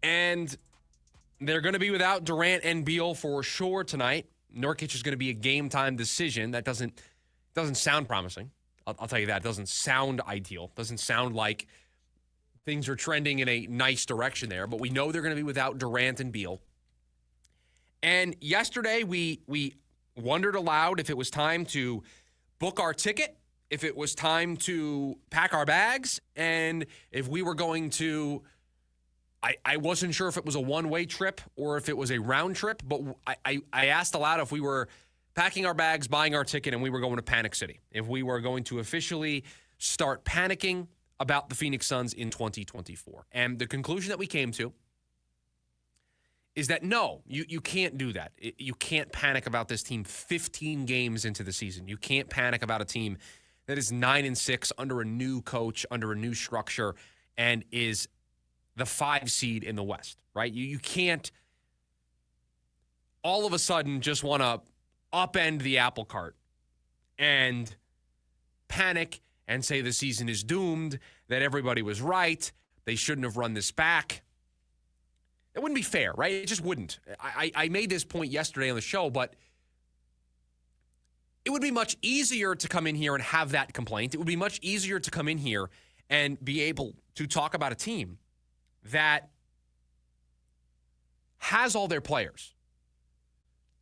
And they're going to be without Durant and Beal for sure tonight. Nurkic is going to be a game-time decision. That doesn't sound promising. I'll tell you that. It doesn't sound ideal. Doesn't sound like things are trending in a nice direction there. But we know they're going to be without Durant and Beal. And yesterday we wondered aloud if it was time to book our ticket, if it was time to pack our bags, and if we were going to I wasn't sure if it was a one-way trip or if it was a round trip, but I asked aloud if we were packing our bags, buying our ticket, and we were going to Panic City, if we were going to officially start panicking about the Phoenix Suns in 2024. And the conclusion that we came to is that no, you can't do that. You can't panic about this team 15 games into the season. You can't panic about a team that is 9-6 under a new coach, under a new structure, and is the 5 seed in the West, right? You can't all of a sudden just want to upend the apple cart and panic and say the season is doomed, that everybody was right, they shouldn't have run this back. It wouldn't be fair, right? It just wouldn't. I made this point yesterday on the show, but it would be much easier to come in here and have that complaint. It would be much easier to come in here and be able to talk about a team that has all their players.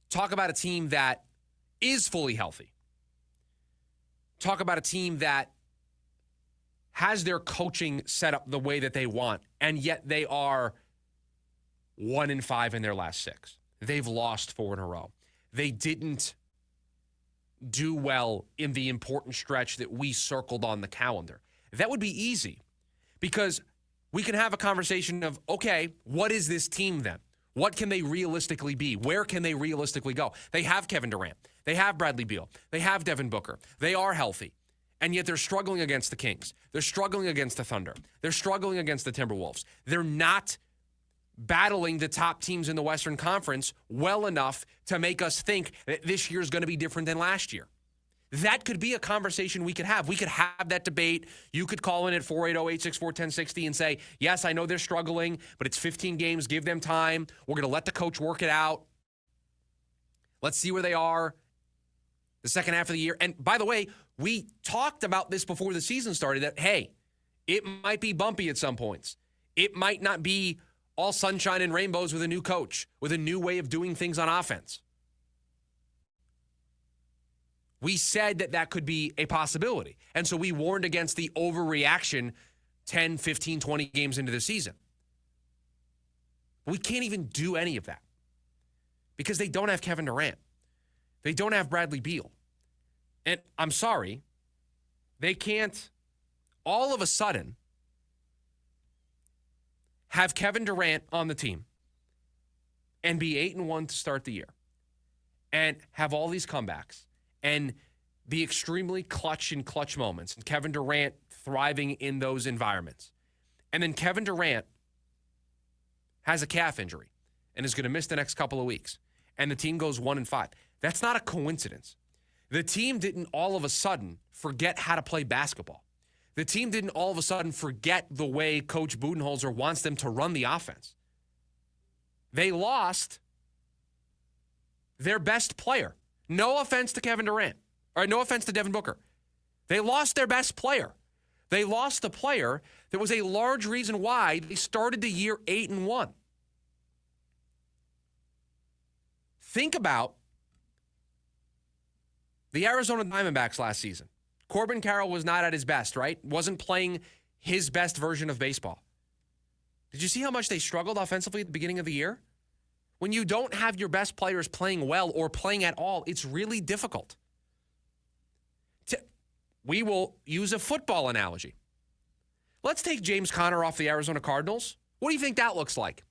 Talk about a team that is fully healthy. Talk about a team that has their coaching set up the way that they want, and yet they are 1-5 in their last 6. They've lost 4 in a row. They didn't do well in the important stretch that we circled on the calendar. That would be easy because we can have a conversation of, okay, what is this team then? What can they realistically be? Where can they realistically go? They have Kevin Durant. They have Bradley Beal. They have Devin Booker. They are healthy. And yet they're struggling against the Kings. They're struggling against the Thunder. They're struggling against the Timberwolves. They're not battling the top teams in the Western Conference well enough to make us think that this year is going to be different than last year. That could be a conversation we could have. We could have that debate. You could call in at 480-864-1060 and say, yes, I know they're struggling, but it's 15 games. Give them time. We're going to let the coach work it out. Let's see where they are the second half of the year. And by the way, we talked about this before the season started that, hey, it might be bumpy at some points. It might not be all sunshine and rainbows with a new coach, with a new way of doing things on offense. We said that that could be a possibility. And so we warned against the overreaction 10, 15, 20 games into the season. But we can't even do any of that because they don't have Kevin Durant. They don't have Bradley Beal. And I'm sorry, they can't all of a sudden have Kevin Durant on the team and be 8-1 to start the year and have all these comebacks and be extremely clutch in clutch moments, and Kevin Durant thriving in those environments. And then Kevin Durant has a calf injury and is going to miss the next couple of weeks, and the team goes 1-5. That's not a coincidence. The team didn't all of a sudden forget how to play basketball. The team didn't all of a sudden forget the way Coach Budenholzer wants them to run the offense. They lost their best player. No offense to Kevin Durant, or no offense to Devin Booker. They lost their best player. They lost the player that was a large reason why they started the year 8-1. Think about the Arizona Diamondbacks last season. Corbin Carroll was not at his best, right? Wasn't playing his best version of baseball. Did you see how much they struggled offensively at the beginning of the year? When you don't have your best players playing well or playing at all, it's really difficult. We will use a football analogy. Let's take James Conner off the Arizona Cardinals. What do you think that looks like?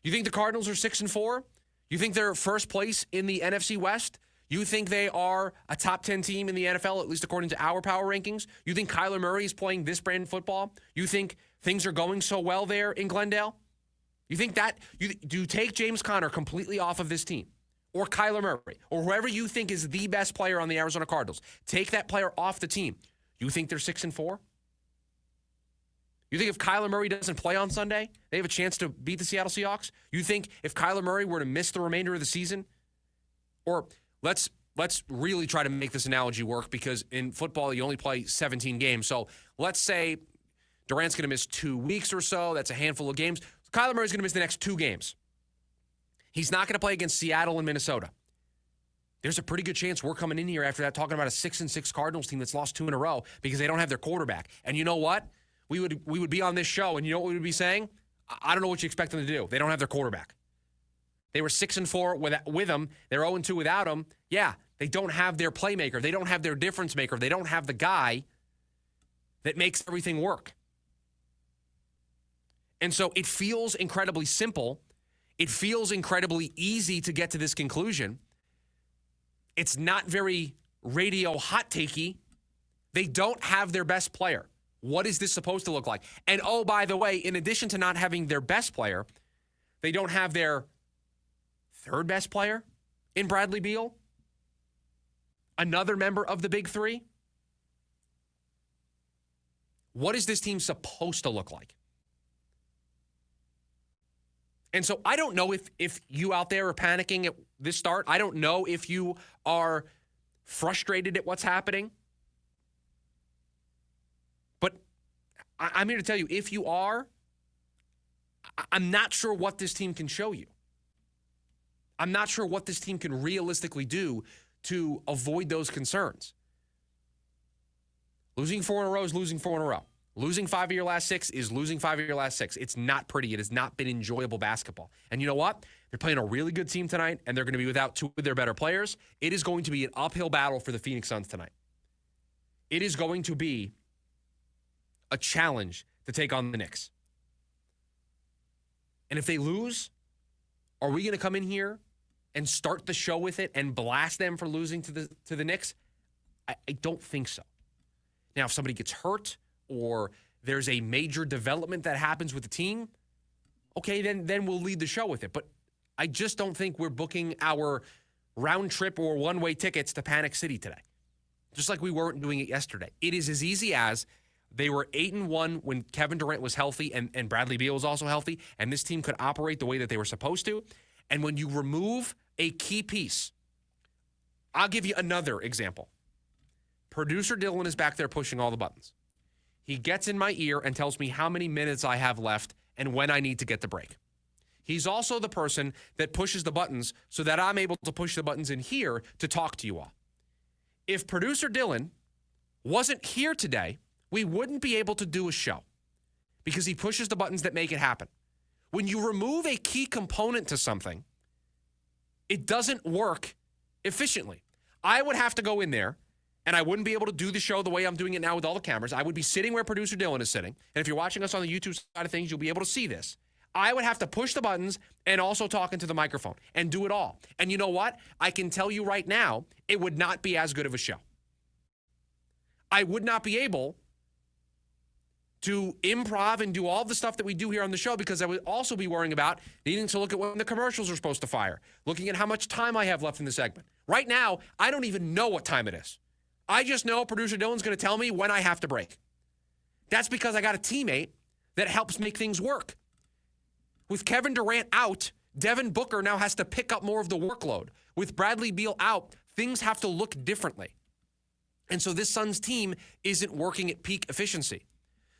You think the Cardinals are 6-4? You think they're first place in the NFC West? You think they are a top 10 team in the NFL, at least according to our power rankings? You think Kyler Murray is playing this brand of football? You think things are going so well there in Glendale? You think that, do you take James Conner completely off of this team? Or Kyler Murray, or whoever you think is the best player on the Arizona Cardinals, take that player off the team. You think they're 6-4? You think if Kyler Murray doesn't play on Sunday, they have a chance to beat the Seattle Seahawks? You think if Kyler Murray were to miss the remainder of the season? Or let's really try to make this analogy work, because in football, you only play 17 games. So let's say Durant's going to miss 2 weeks or so. That's a handful of games. Kyler Murray's going to miss the next 2 games. He's not going to play against Seattle and Minnesota. There's a pretty good chance we're coming in here after that talking about a 6-6 Cardinals team that's lost 2 in a row because they don't have their quarterback. And you know what? We would be on this show, and you know what we would be saying? I don't know what you expect them to do. They don't have their quarterback. They were 6-4 with him. They're 0-2 without him. Yeah, they don't have their playmaker. They don't have their difference maker. They don't have the guy that makes everything work. And so it feels incredibly simple. It feels incredibly easy to get to this conclusion. It's not very radio hot takey. They don't have their best player. What is this supposed to look like? And oh, by the way, in addition to not having their best player, they don't have their third best player in Bradley Beal, another member of the Big Three. What is this team supposed to look like? And so I don't know if you out there are panicking at this start. I don't know if you are frustrated at what's happening. But I'm here to tell you, if you are, I'm not sure what this team can show you. I'm not sure what this team can realistically do to avoid those concerns. Losing 4 in a row is losing 4 in a row. Losing 5 of your last 6 is losing 5 of your last 6. It's not pretty. It has not been enjoyable basketball. And you know what? They're playing a really good team tonight, and they're going to be without 2 of their better players. It is going to be an uphill battle for the Phoenix Suns tonight. It is going to be a challenge to take on the Knicks. And if they lose, are we going to come in here and start the show with it and blast them for losing to the Knicks? I don't think so. Now, if somebody gets hurt or there's a major development that happens with the team, okay, then we'll lead the show with it. But I just don't think we're booking our round trip or one-way tickets to Panic City today, just like we weren't doing it yesterday. It is as easy as they were 8-1 when Kevin Durant was healthy and Bradley Beal was also healthy, and this team could operate the way that they were supposed to. And when you remove a key piece, I'll give you another example. Producer Dylan is back there pushing all the buttons. He gets in my ear and tells me how many minutes I have left and when I need to get the break. He's also the person that pushes the buttons so that I'm able to push the buttons in here to talk to you all. If producer Dylan wasn't here today, we wouldn't be able to do a show because he pushes the buttons that make it happen. When you remove a key component to something, it doesn't work efficiently. I would have to go in there, and I wouldn't be able to do the show the way I'm doing it now with all the cameras. I would be sitting where producer Dylan is sitting. And if you're watching us on the YouTube side of things, you'll be able to see this. I would have to push the buttons and also talk into the microphone and do it all. And you know what? I can tell you right now, it would not be as good of a show. I would not be able to improv and do all the stuff that we do here on the show because I would also be worrying about needing to look at when the commercials are supposed to fire, looking at how much time I have left in the segment. Right now, I don't even know what time it is. I just know producer Dylan's going to tell me when I have to break. That's because I got a teammate that helps make things work. With Kevin Durant out, Devin Booker now has to pick up more of the workload. With Bradley Beal out, things have to look differently. And so this Suns team isn't working at peak efficiency.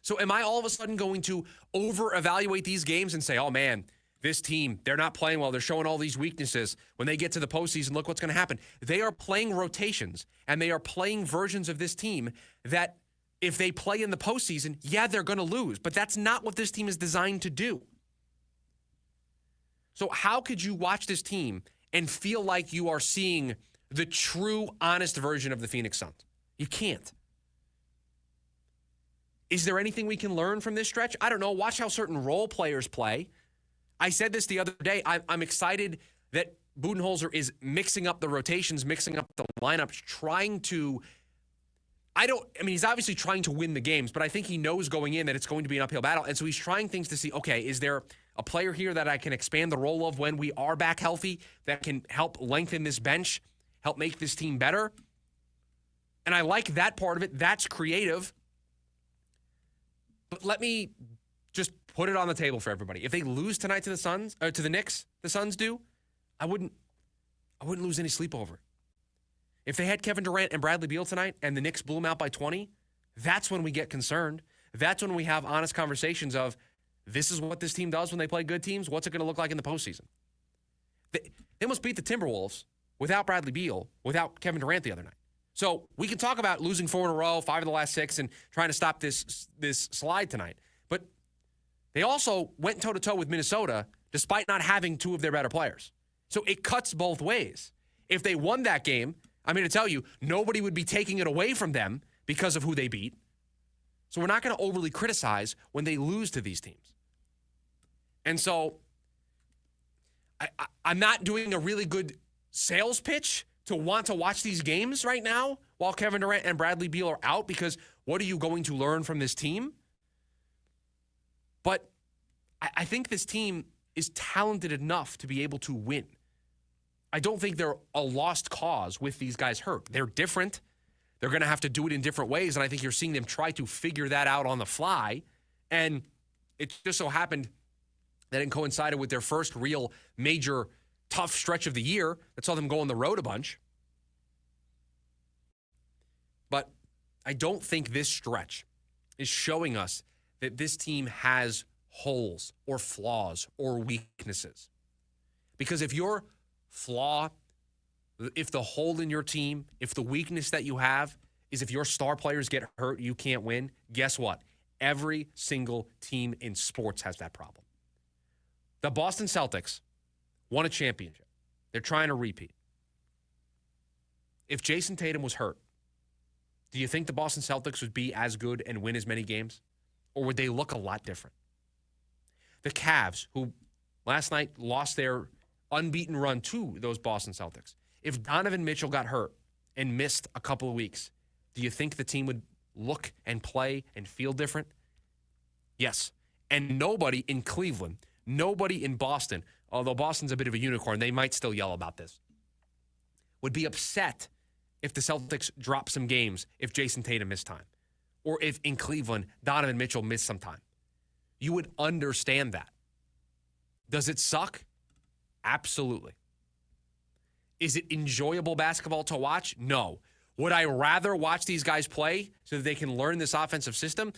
So am I all of a sudden going to over-evaluate these games and say, oh man, this team, they're not playing well. They're showing all these weaknesses. When they get to the postseason, look what's going to happen. They are playing rotations, and they are playing versions of this team that if they play in the postseason, yeah, they're going to lose. But that's not what this team is designed to do. So how could you watch this team and feel like you are seeing the true, honest version of the Phoenix Suns? You can't. Is there anything we can learn from this stretch? I don't know. Watch how certain role players play. I said this the other day. I'm excited that Budenholzer is mixing up the rotations, mixing up the lineups, trying to he's obviously trying to win the games, but I think he knows going in that it's going to be an uphill battle. And so he's trying things to see, okay, is there a player here that I can expand the role of when we are back healthy that can help lengthen this bench, help make this team better? And I like that part of it. That's creative. But let me just put it on the table for everybody. If they lose tonight to the Knicks, the Suns do, I wouldn't lose any sleep over it. If they had Kevin Durant and Bradley Beal tonight and the Knicks blew them out by 20, that's when we get concerned. That's when we have honest conversations of, this is what this team does when they play good teams. What's it going to look like in the postseason? They almost beat the Timberwolves without Bradley Beal, without Kevin Durant the other night. So we can talk about losing 4 in a row, 5 of the last 6, and trying to stop this slide tonight. But they also went toe-to-toe with Minnesota despite not having 2 of their better players. So it cuts both ways. If they won that game, I'm here to tell you, nobody would be taking it away from them because of who they beat. So we're not going to overly criticize when they lose to these teams. And so I'm not doing a really good sales pitch to want to watch these games right now while Kevin Durant and Bradley Beal are out, because what are you going to learn from this team? But I think this team is talented enough to be able to win. I don't think they're a lost cause with these guys hurt. They're different. They're going to have to do it in different ways, and I think you're seeing them try to figure that out on the fly. And it just so happened that it coincided with their first real major tough stretch of the year that saw them go on the road a bunch. But I don't think this stretch is showing us that this team has holes or flaws or weaknesses. Because if your flaw, if the hole in your team, if the weakness that you have is if your star players get hurt, you can't win, guess what? Every single team in sports has that problem. The Boston Celtics won a championship. They're trying to repeat. If Jason Tatum was hurt, do you think the Boston Celtics would be as good and win as many games? Or would they look a lot different? The Cavs, who last night lost their unbeaten run to those Boston Celtics. If Donovan Mitchell got hurt and missed a couple of weeks, do you think the team would look and play and feel different? Yes. And nobody in Cleveland, nobody in Boston, although Boston's a bit of a unicorn, they might still yell about this, would be upset if the Celtics drop some games if Jason Tatum missed time. Or if in Cleveland, Donovan Mitchell missed some time. You would understand that. Does it suck? Absolutely. Is it enjoyable basketball to watch? No. Would I rather watch these guys play so that they can learn this offensive system?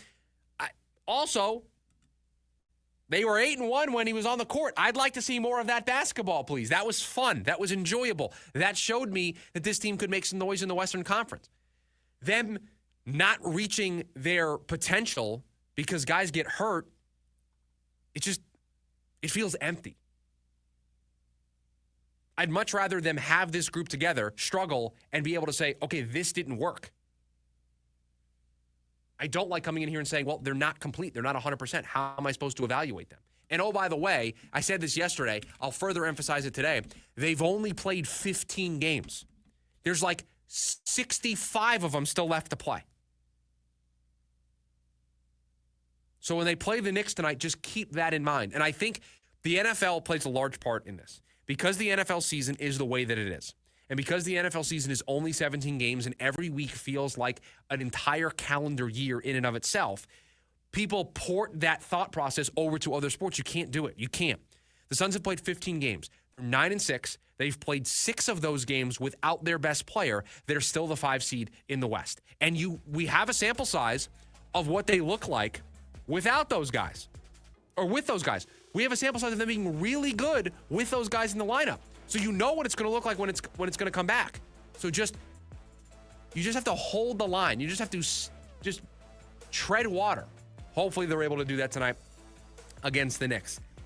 Also, they were 8-1 when he was on the court. I'd like to see more of that basketball, please. That was fun. That was enjoyable. That showed me that this team could make some noise in the Western Conference. Them not reaching their potential because guys get hurt, it feels empty. I'd much rather them have this group together, struggle, and be able to say, okay, this didn't work. I don't like coming in here and saying, well, they're not complete. They're not 100%. How am I supposed to evaluate them? And oh, by the way, I said this yesterday. I'll further emphasize it today. They've only played 15 games. There's like 65 of them still left to play. So when they play the Knicks tonight, just keep that in mind. And I think the NFL plays a large part in this. Because the NFL season is the way that it is, and because the NFL season is only 17 games and every week feels like an entire calendar year in and of itself, people port that thought process over to other sports. You can't do it. You can't. The Suns have played 15 games. They're 9-6. They've played 6 of those games without their best player. They're still the 5 seed in the West. And we have a sample size of what they look like without those guys, or with those guys. We have a sample size of them being really good with those guys in the lineup. So you know what it's going to look like when it's going to come back. So you just have to hold the line. You just have to just tread water. Hopefully they're able to do that tonight against the Knicks.